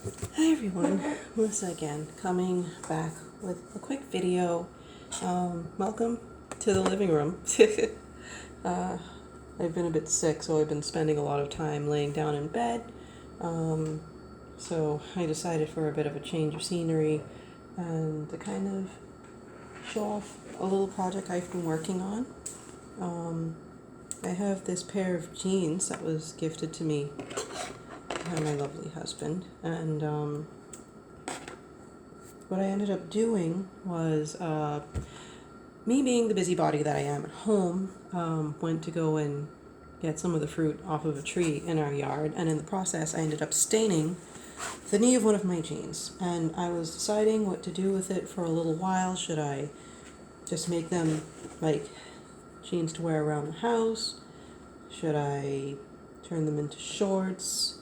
Hi everyone, Melissa again, coming back with a quick video. Welcome to the living room. uh, I've been a bit sick, so I've been spending a lot of time laying down in bed. So I decided for a bit of a change of scenery and to kind of show off a little project I've been working on. I have this pair of jeans that was gifted to me by my lovely husband, and what I ended up doing was me being the busybody that I am at home, went to go and get some of the fruit off of a tree in our yard, and in the process I ended up staining the knee of one of my jeans, and I was deciding what to do with it for a little while. Should I just make them like jeans to wear around the house? Should I turn them into shorts?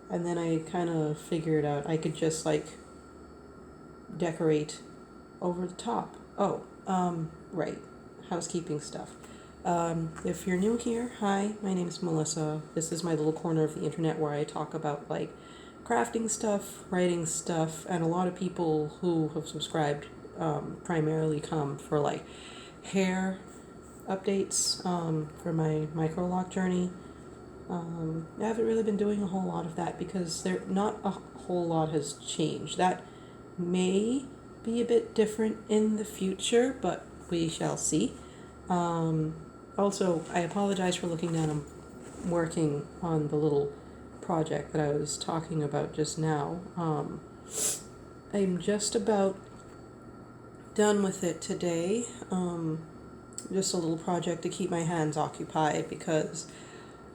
And then I kind of figured out I could just like decorate over the top. Oh, right, housekeeping stuff. If you're new here, hi, my name is Melissa. This is my little corner of the internet where I talk about like crafting stuff, writing stuff, and a lot of people who have subscribed primarily come for like hair updates for my micro lock journey. I haven't really been doing a whole lot of that because not a whole lot has changed. That may be a bit different in the future, but we shall see. Also, I apologize for looking down. I'm working on the little project that I was talking about just now. I'm just about done with it today. Just a little project to keep my hands occupied because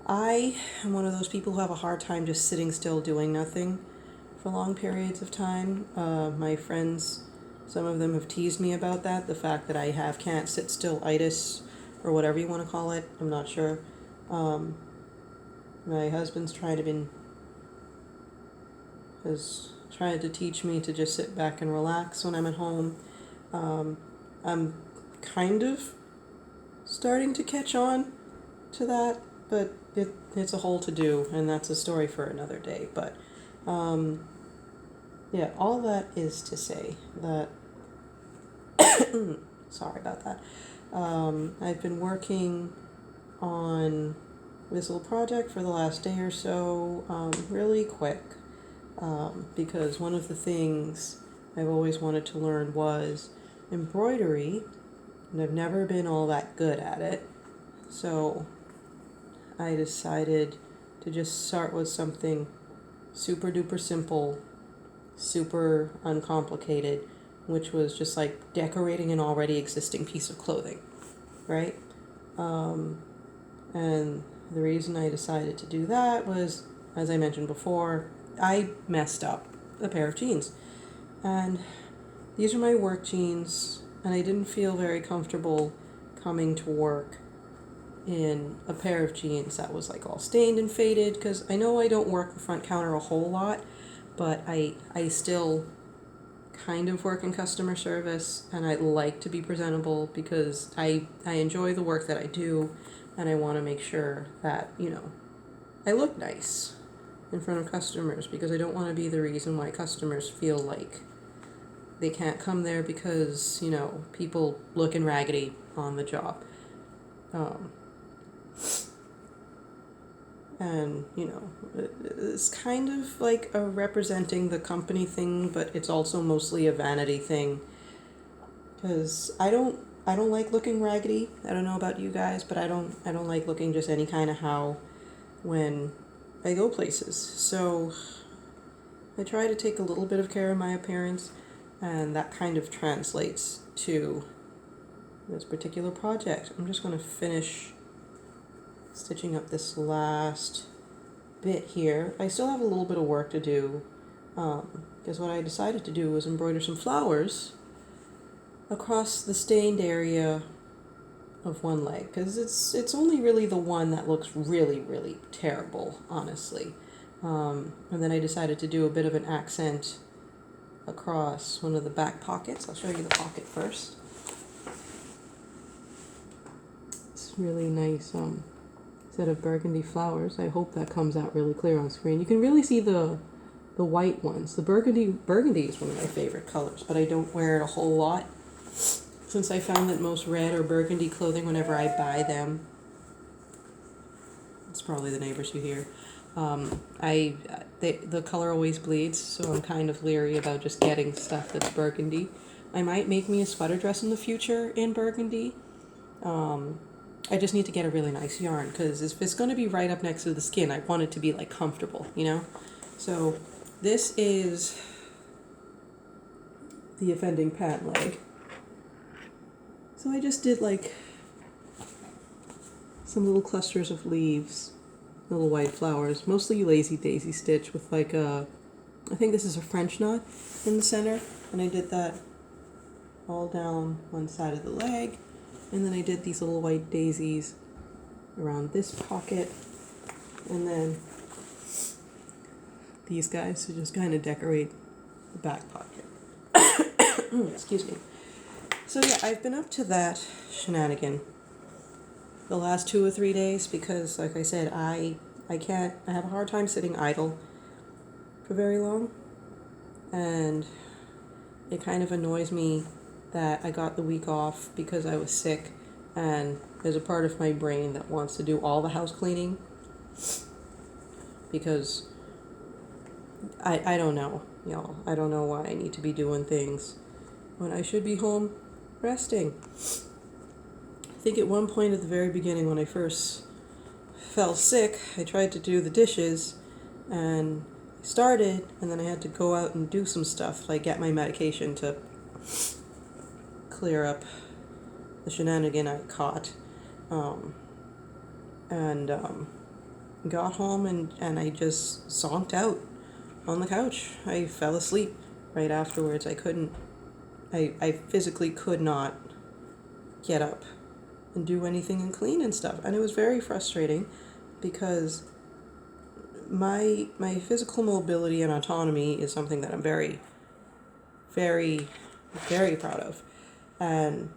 I am one of those people who have a hard time just sitting still doing nothing for long periods of time. My friends, some of them have teased me about that, the fact that I have can't sit still itis or whatever you want to call it. I'm not sure. My husband's has tried to teach me to just sit back and relax when I'm at home. I'm kind of starting to catch on to that, but it's a whole to do, and that's a story for another day. But yeah, all that is to say that sorry about that. I've been working on this little project for the last day or so, really quick, because one of the things I've always wanted to learn was embroidery, and I've never been all that good at it. So I decided to just start with something super duper simple, super uncomplicated, which was just like decorating an already existing piece of clothing, right? And the reason I decided to do that was, as I mentioned before, I messed up a pair of jeans. And these are my work jeans, and I didn't feel very comfortable coming to work in a pair of jeans that was like all stained and faded, because I know I don't work the front counter a whole lot, but I still kind of work in customer service, and I like to be presentable because I enjoy the work that I do, and I want to make sure that, I look nice in front of customers, because I don't want to be the reason why customers feel like they can't come there because, people looking raggedy on the job. And, it's kind of like a representing the company thing, but it's also mostly a vanity thing. Because I don't like looking raggedy. I don't know about you guys, but I don't like looking just any kind of how when I go places. So I try to take a little bit of care of my appearance, and that kind of translates to this particular project. I'm just going to finish stitching up this last bit here. I still have a little bit of work to do, because what I decided to do was embroider some flowers across the stained area of one leg, because it's only really the one that looks really, really terrible, honestly. And then I decided to do a bit of an accent across one of the back pockets. I'll show you the pocket first. It's really nice instead of burgundy flowers. I hope that comes out really clear on screen. You can really see the white ones. The burgundy is one of my favorite colors, but I don't wear it a whole lot since I found that most red or burgundy clothing, whenever I buy them, it's probably the neighbors you hear, the color always bleeds, so I'm kind of leery about just getting stuff that's burgundy. I might make me a sweater dress in the future in burgundy. I just need to get a really nice yarn, because if it's going to be right up next to the skin, I want it to be like comfortable, you know? So this is the offending pant leg. So I just did like some little clusters of leaves, little white flowers, mostly lazy daisy stitch with like I think this is a French knot in the center, and I did that all down one side of the leg, and then I did these little white daisies around this pocket, and then these guys to just kind of decorate the back pocket. Excuse me. So yeah, I've been up to that shenanigan the last 2 or 3 days because, like I said, I have a hard time sitting idle for very long, and it kind of annoys me that I got the week off because I was sick, and there's a part of my brain that wants to do all the house cleaning because I don't know, y'all. I don't know why I need to be doing things when I should be home resting. I think at one point at the very beginning when I first fell sick, I tried to do the dishes and I started, and then I had to go out and do some stuff, like get my medication to clear up the shenanigan I caught. Got home and I just zonked out on the couch. I fell asleep right afterwards. I physically could not get up and do anything and clean and stuff. And it was very frustrating because my physical mobility and autonomy is something that I'm very, very, very proud of. And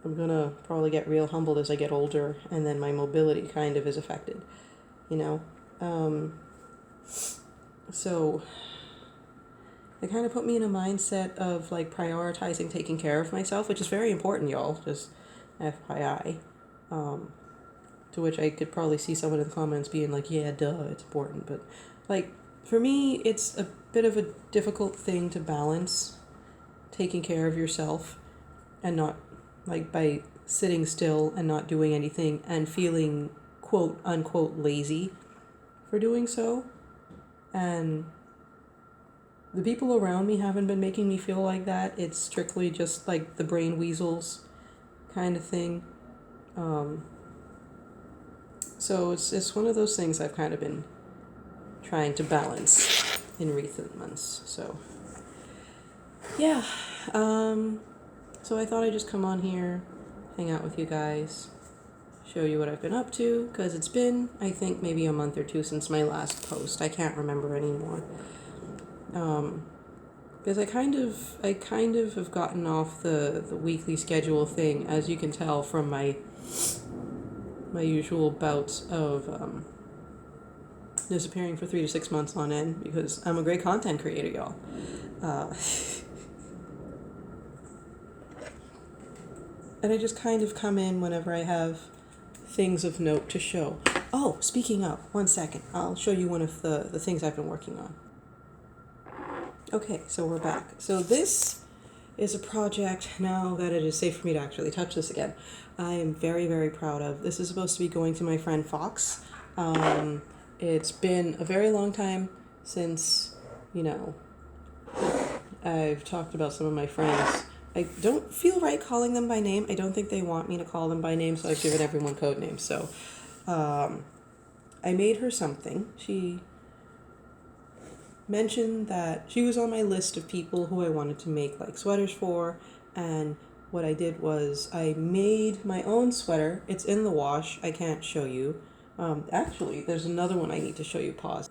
I'm gonna probably get real humbled as I get older, and then my mobility kind of is affected, you know? So it kind of put me in a mindset of like prioritizing taking care of myself, which is very important, y'all, just FYI. To which I could probably see someone in the comments being like, yeah, duh, it's important. But like, for me, it's a bit of a difficult thing to balance taking care of yourself and not, like, by sitting still and not doing anything and feeling quote unquote lazy for doing so. And the people around me haven't been making me feel like that. It's strictly just like the brain weasels kind of thing. So it's one of those things I've kind of been trying to balance in recent months. So yeah, so I thought I'd just come on here, hang out with you guys, show you what I've been up to, because it's been, I think, maybe a month or two since my last post. I can't remember anymore. Because I kind of have gotten off the weekly schedule thing, as you can tell from my usual bouts of disappearing for 3 to 6 months on end, because I'm a great content creator, y'all. And I just kind of come in whenever I have things of note to show. Oh, speaking of, 1 second. I'll show you one of the things I've been working on. Okay, so we're back. So this is a project, now that it is safe for me to actually touch this again, I am very, very proud of. This is supposed to be going to my friend Fox. It's been a very long time since, I've talked about some of my friends. I don't feel right calling them by name. I don't think they want me to call them by name, so I've given everyone code names. So I made her something. She mentioned that she was on my list of people who I wanted to make like sweaters for, and what I did was I made my own sweater. It's in the wash. I can't show you. Actually, there's another one I need to show you. Pause.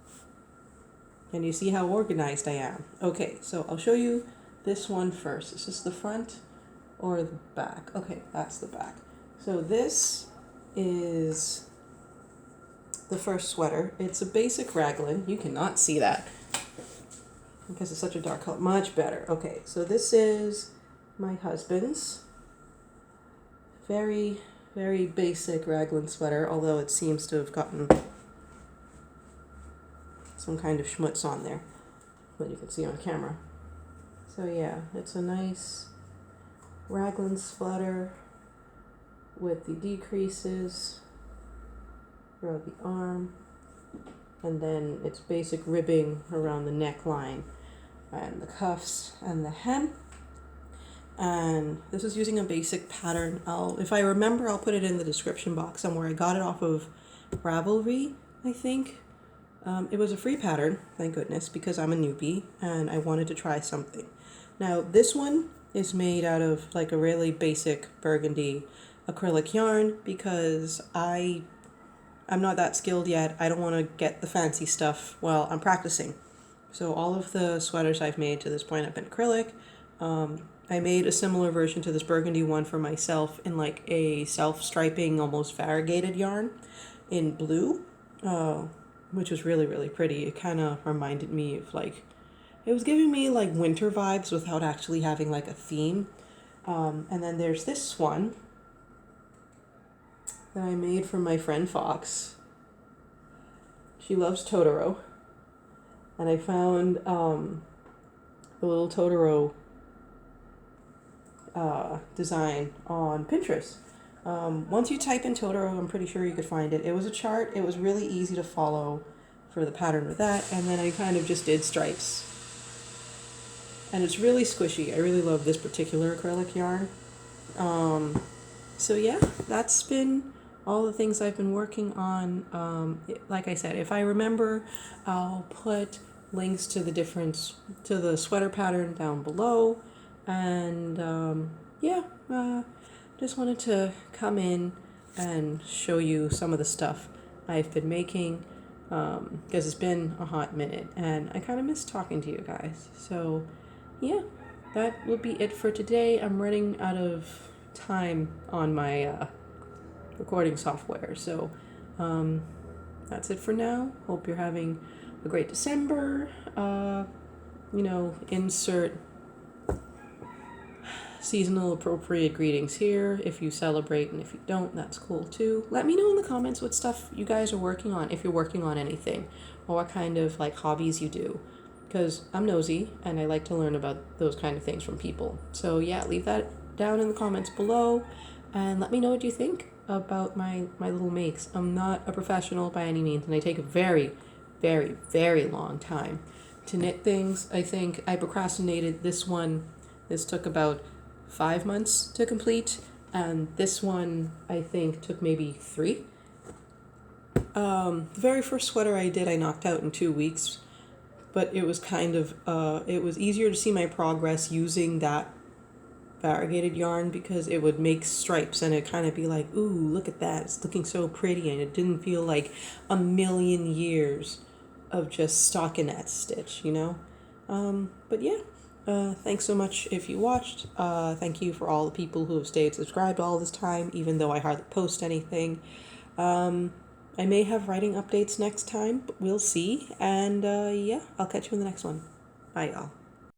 Can you see how organized I am? Okay, so I'll show you this one first. Is this the front or the back? Okay, that's the back. So this is the first sweater. It's a basic raglan. You cannot see that because it's such a dark color. Much better. Okay, so this is my husband's. Very, very basic raglan sweater, although it seems to have gotten some kind of schmutz on there that you can see on camera. So yeah, it's a nice raglan sweater with the decreases throughout the arm, and then it's basic ribbing around the neckline and the cuffs and the hem. And this is using a basic pattern. If I remember, I'll put it in the description box somewhere. I got it off of Ravelry, I think. It was a free pattern, thank goodness, because I'm a newbie and I wanted to try something. Now, this one is made out of like a really basic burgundy acrylic yarn because I'm not that skilled yet. I don't want to get the fancy stuff while I'm practicing. So all of the sweaters I've made to this point have been acrylic. I made a similar version to this burgundy one for myself in like a self-striping, almost variegated yarn in blue, which was really, really pretty. It kind of reminded me of like, it was giving me like winter vibes without actually having like a theme. And then there's this one that I made for my friend Fox. She loves Totoro. And I found the little Totoro design on Pinterest. Once you type in Totoro, I'm pretty sure you could find it. It was a chart. It was really easy to follow for the pattern with that. And then I kind of just did stripes. And it's really squishy. I really love this particular acrylic yarn. So yeah, that's been all the things I've been working on. Like I said, if I remember, I'll put links to the sweater pattern down below. And just wanted to come in and show you some of the stuff I've been making because it's been a hot minute and I kind of miss talking to you guys. So yeah, that will be it for today. I'm running out of time on my recording software. So that's it for now. Hope you're having a great December. Insert seasonal appropriate greetings here if you celebrate, and if you don't, that's cool too. Let me know in the comments what stuff you guys are working on, if you're working on anything, or what kind of like hobbies you do, because I'm nosy and I like to learn about those kind of things from people. So yeah, leave that down in the comments below and let me know what you think about my little makes. I'm not a professional by any means, and I take a very, very, very long time to knit things. I think I procrastinated this one. This took about 5 months to complete, and this one I think took maybe 3. The very first sweater I did I knocked out in 2 weeks, but it was kind of it was easier to see my progress using that variegated yarn because it would make stripes and it kind of be like, ooh, look at that, it's looking so pretty, and it didn't feel like a million years of just stockinette stitch, but yeah. Thanks so much if you watched. Thank you for all the people who have stayed subscribed all this time, even though I hardly post anything. I may have writing updates next time, but we'll see. And yeah, I'll catch you in the next one. Bye, y'all.